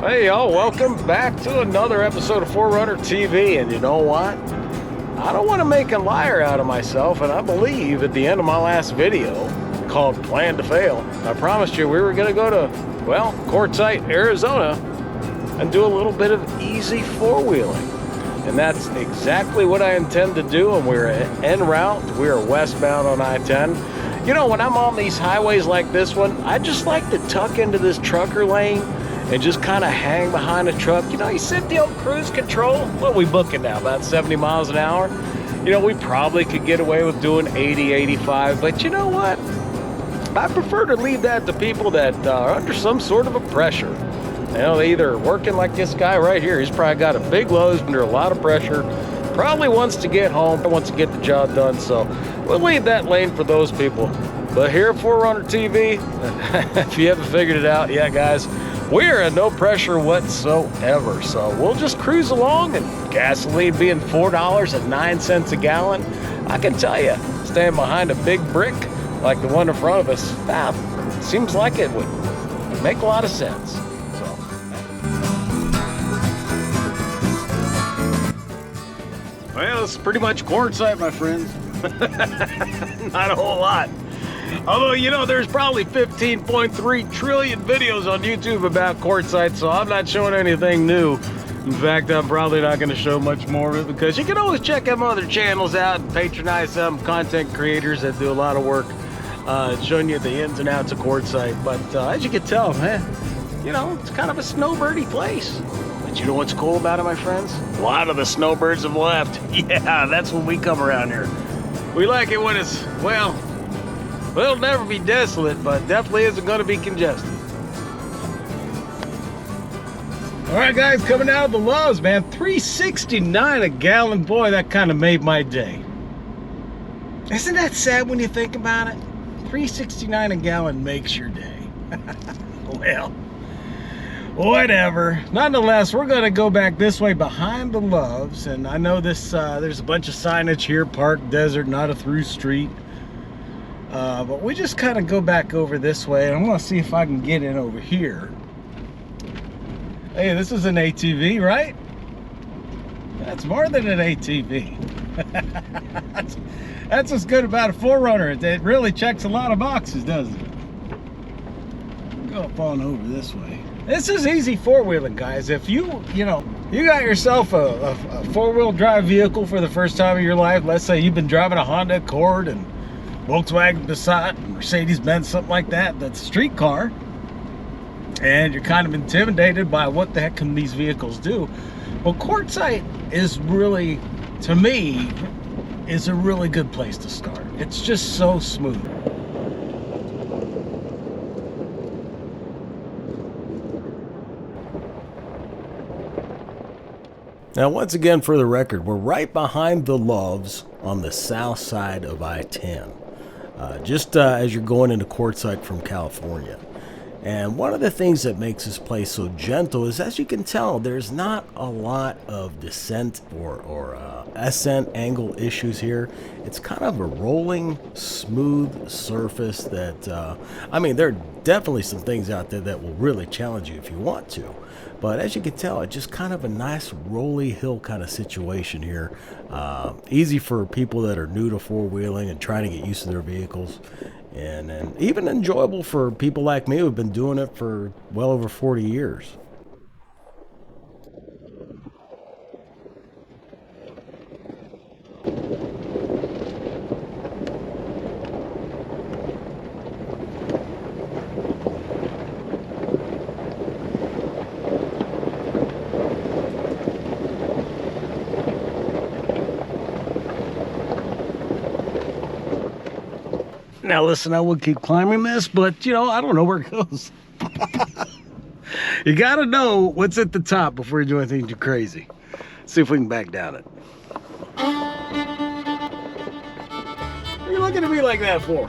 Hey y'all, welcome back to another episode of 4RunnerTV. And you know what? I don't want to make a liar out of myself, and I believe at the end of my last video called Plan to Fail, I promised you we were going to go to, well, Quartzsite, Arizona, and do a little bit of easy four-wheeling. And that's exactly what I intend to do, and we're en route. We're westbound on I-10. You know, when I'm on these highways like this one, I just like to tuck into this trucker lane and just kind of hang behind a truck. You know, you set the old cruise control. What are we booking now, about 70 miles an hour? You know, we probably could get away with doing 80, 85, but you know what? I prefer to leave that to people that are under some sort of a pressure. You know, they either working like this guy right here. He's probably got a big load, under a lot of pressure, probably wants to get home, wants to get the job done, so we'll leave that lane for those people. But here at 4RunnerTV, if you haven't figured it out, yeah guys, we're in no pressure whatsoever, so we'll just cruise along, and gasoline being $4.09 a gallon, I can tell you, staying behind a big brick like the one in front of us, seems like it would make a lot of sense. So, well, it's pretty much Quartzsite, my friends. Not a whole lot. Although, you know, there's probably 15.3 trillion videos on YouTube about Quartzsite, so I'm not showing anything new. In fact, I'm probably not going to show much more of it, because you can always check them other channels out and patronize some content creators that do a lot of work showing you the ins and outs of Quartzsite. But as you can tell, man, you know, it's kind of a snowbirdy place. But you know what's cool about it, my friends? A lot of the snowbirds have left. Yeah, that's when we come around here. We like it when it's, well, it'll never be desolate, but definitely isn't going to be congested. All right, guys, coming out of the lows, man, $3.69 a gallon. Boy, that kind of made my day. Isn't that sad when you think about it? $3.69 a gallon makes your day. Well, whatever. Nonetheless, we're going to go back this way behind the Loves, and I know this. There's a bunch of signage here: park, desert, not a through street. But we just kind of go back over this way, and I'm going to see if I can get in over here. Hey, this is an ATV, right? That's more than an ATV. That's what's good about a 4Runner. It really checks a lot of boxes, doesn't it? Go up on over this way. This is easy four-wheeling, guys. If you got yourself a four-wheel drive vehicle for the first time in your life, let's say you've been driving a Honda Accord and Volkswagen Passat, Mercedes-Benz, something like that, that's a street car, and you're kind of intimidated by what the heck can these vehicles do. Well, Quartzsite is really, to me, is a really good place to start. It's just so smooth. Now, once again, for the record, we're right behind the Loves on the south side of I-10. Just as you're going into Quartzsite from California. And one of the things that makes this place so gentle is, as you can tell, there's not a lot of descent or ascent angle issues here. It's kind of a rolling, smooth surface that, I mean, there are definitely some things out there that will really challenge you if you want to. But as you can tell, it's just kind of a nice rolly hill kind of situation here. Easy for people that are new to four-wheeling and trying to get used to their vehicles. And even enjoyable for people like me who've been doing it for well over 40 years. Now listen, I would keep climbing this, but you know, I don't know where it goes. You gotta know what's at the top before you do anything too crazy. Let's see if we can back down it. What are you looking at me like that for?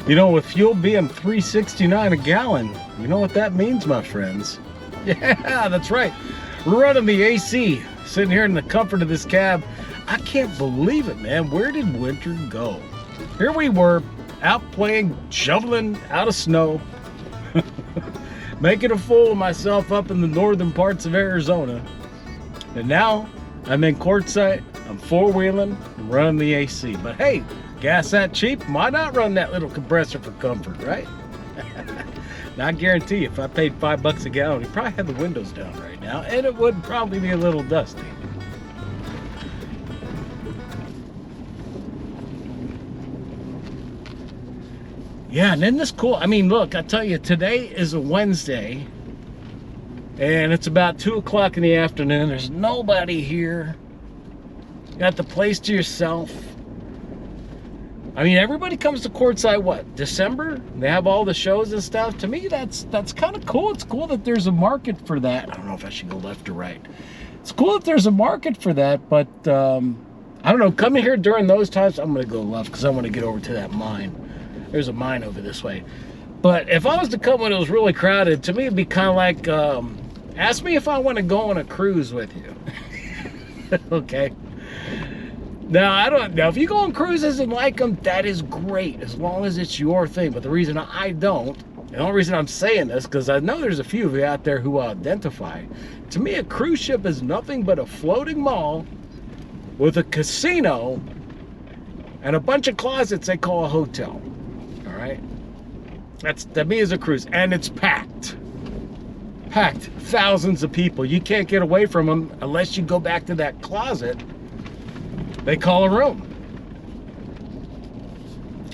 You know, with fuel being $3.69 a gallon, you know what that means, my friends? Yeah, that's right. We're running the AC, sitting here in the comfort of this cab. I can't believe it, man. Where did winter go? Here we were, out playing, shoveling out of snow, making a fool of myself up in the northern parts of Arizona. And now I'm in Quartzsite, I'm four-wheeling, I'm running the AC. But hey, gas that cheap, why not run that little compressor for comfort, right? Now I guarantee you, if I paid $5 a gallon, you'd probably have the windows down right now, and it would probably be a little dusty. Yeah, and isn't this cool? I mean, look, I tell you, today is a Wednesday, and it's about 2 o'clock in the afternoon. There's nobody here. You got the place to yourself. I mean, everybody comes to Quartzsite, what, December? They have all the shows and stuff. To me, that's kind of cool. It's cool that there's a market for that. I don't know if I should go left or right. It's cool that there's a market for that, but I don't know. Coming here during those times, I'm going to go left because I want to get over to that mine. There's a mine over this way. But if I was to come when it was really crowded, to me it'd be kind of like, ask me if I want to go on a cruise with you. Okay. Now, I don't know. If you go on cruises and like them, that is great, as long as it's your thing. But the reason I don't, and the only reason I'm saying this, because I know there's a few of you out there who identify. To me, a cruise ship is nothing but a floating mall with a casino and a bunch of closets they call a hotel. Right? That's, to me, is a cruise, and it's packed. Packed. Thousands of people. You can't get away from them unless you go back to that closet they call a room.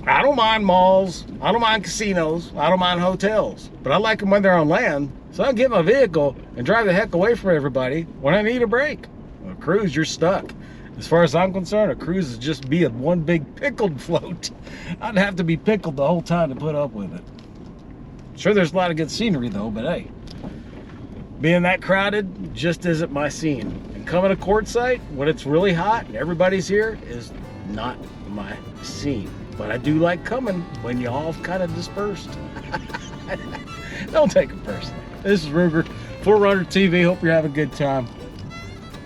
I don't mind malls. I don't mind casinos. I don't mind hotels. But I like them when they're on land, so I get my vehicle and drive the heck away from everybody when I need a break. A cruise, you're stuck. As far as I'm concerned, a cruise is just being one big pickled float. I'd have to be pickled the whole time to put up with it. Sure, there's a lot of good scenery though, but hey, being that crowded just isn't my scene. And coming to Quartzsite when it's really hot and everybody's here is not my scene. But I do like coming when you all kind of dispersed. Don't take it personally. This is Ruger, 4RunnerTV. Hope you're having a good time.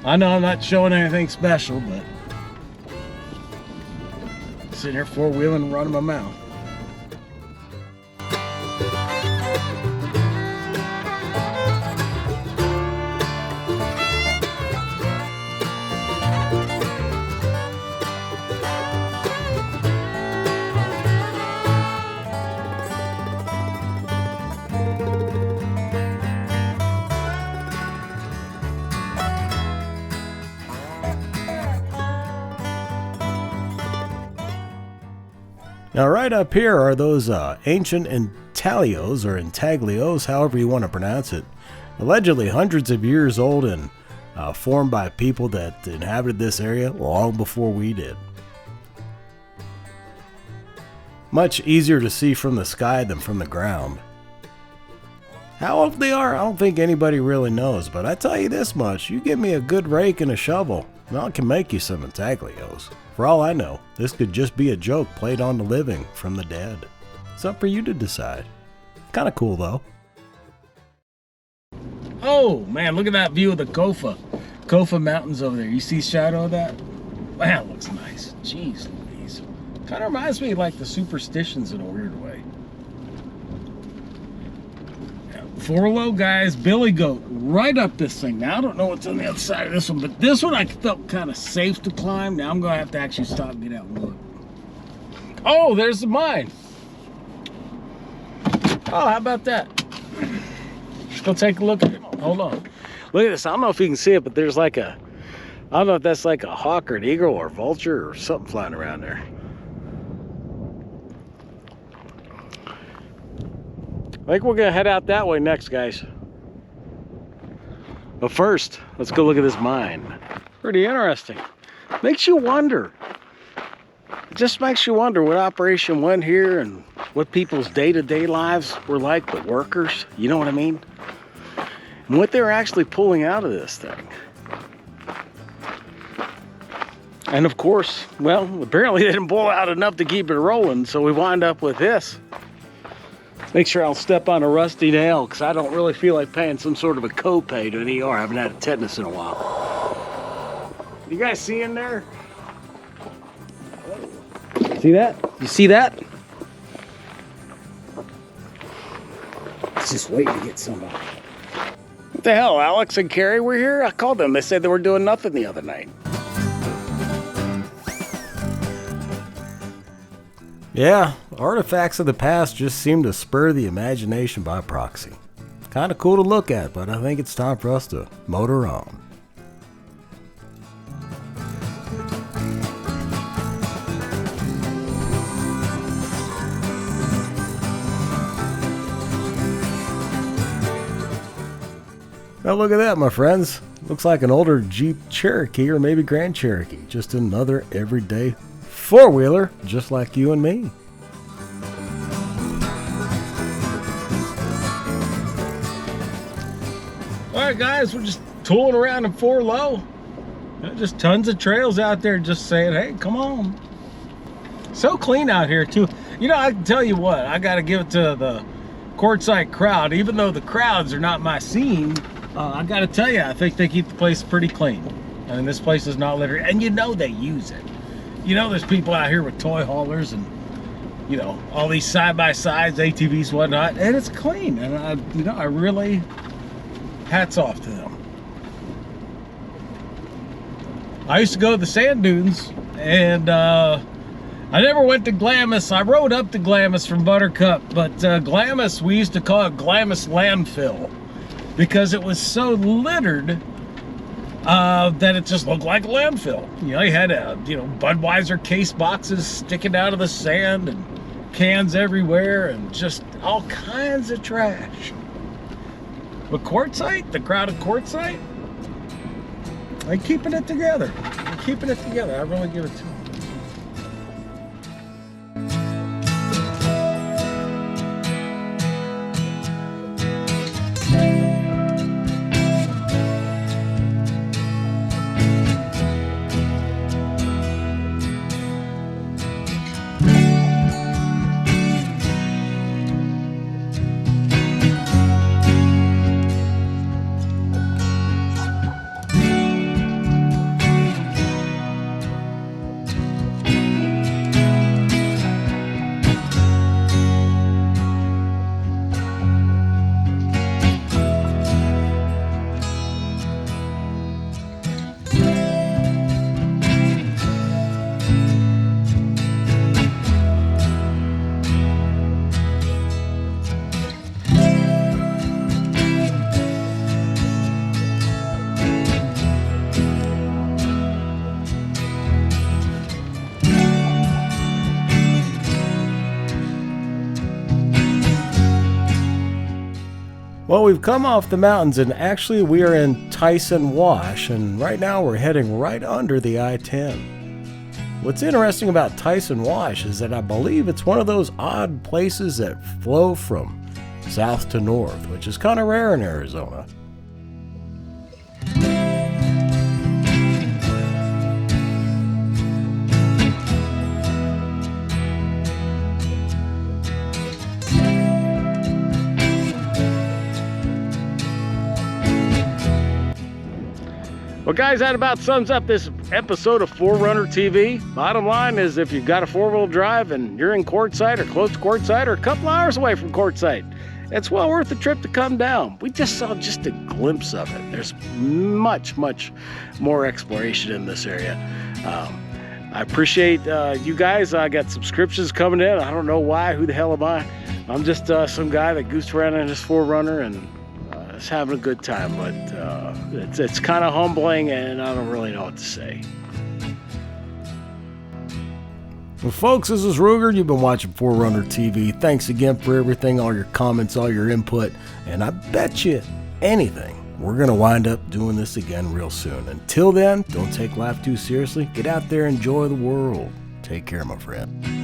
I know I'm not showing anything special, but sitting here four-wheeling and running my mouth. Now right up here are those ancient intaglios, or intaglios, however you want to pronounce it. Allegedly hundreds of years old and formed by people that inhabited this area long before we did. Much easier to see from the sky than from the ground. How old they are, I don't think anybody really knows, but I tell you this much, you give me a good rake and a shovel, and I can make you some intaglios. For all I know, this could just be a joke played on the living from the dead. It's up for you to decide. Kind of cool though. Oh man, look at that view of the Kofa Mountains over there. You see shadow of that? Man, it looks nice. Jeez Louise. Kind of reminds me of like the Superstitions in a weird way. Four low guys, Billy Goat, right up this thing. Now I don't know what's on the other side of this one, but this one I felt kind of safe to climb. Now I'm gonna have to actually stop and get out and look. Oh, there's the mine. Oh, how about that? Let's go take a look at it. Hold on. Look at this. I don't know if you can see it, but there's like a, I don't know if that's like a hawk or an eagle or a vulture or something flying around there. I think we're gonna head out that way next, guys. But first, let's go look at this mine. Pretty interesting. Makes you wonder. It just makes you wonder what Operation went here and what people's day-to-day lives were like, the workers, you know what I mean? And what they were actually pulling out of this thing. And of course, well, apparently they didn't pull out enough to keep it rolling, so we wind up with this. Make sure I don't step on a rusty nail, because I don't really feel like paying some sort of a copay to an ER. I haven't had a tetanus in a while. You guys see in there? See that? You see that? Let's just wait to get somebody. What the hell, Alex and Carrie were here? I called them. They said they were doing nothing the other night. Yeah, artifacts of the past just seem to spur the imagination by proxy. Kind of cool to look at, but I think it's time for us to motor on. Now look at that, my friends. Looks like an older Jeep Cherokee or maybe Grand Cherokee. Just another everyday four-wheeler, just like you and me. Alright guys, we're just tooling around in 4 Low. Just tons of trails out there just saying, hey, come on. So clean out here too. You know, I can tell you what, I gotta give it to the Quartzsite crowd. Even though the crowds are not my scene, I gotta tell you, I think they keep the place pretty clean. I mean, this place is not littered, and you know they use it. You know there's people out here with toy haulers and, you know, all these side-by-sides, ATVs, whatnot, and it's clean. And I really, hats off to them. I used to go to the sand dunes, and I never went to Glamis. I rode up to Glamis from Buttercup, but Glamis, we used to call it Glamis Landfill, because it was so littered that it just looked like a landfill. You know, you had Budweiser case boxes sticking out of the sand and cans everywhere and just all kinds of trash. But Quartzsite, the crowd of Quartzsite, they're keeping it together. They're keeping it together. I really give it to them. Well, we've come off the mountains and actually we are in Tyson Wash, and right now we're heading right under the I-10. What's interesting about Tyson Wash is that I believe it's one of those odd places that flow from south to north, which is kind of rare in Arizona. Well guys, that about sums up this episode of 4RunnerTV. Bottom line is, if you've got a 4-wheel drive and you're in Quartzsite or close to Quartzsite or a couple hours away from Quartzsite, it's well worth the trip to come down. We just saw just a glimpse of it. There's much, much more exploration in this area. I appreciate you guys. I got subscriptions coming in. I don't know why. Who the hell am I? I'm just some guy that goosed around in his 4Runner and is having a good time, but it's kind of humbling, and I don't really know what to say. Well, folks, this is Ruger. You've been watching 4RunnerTV. Thanks again for everything, all your comments, all your input, and I bet you anything we're going to wind up doing this again real soon. Until then, don't take life too seriously. Get out there, enjoy the world. Take care, my friend.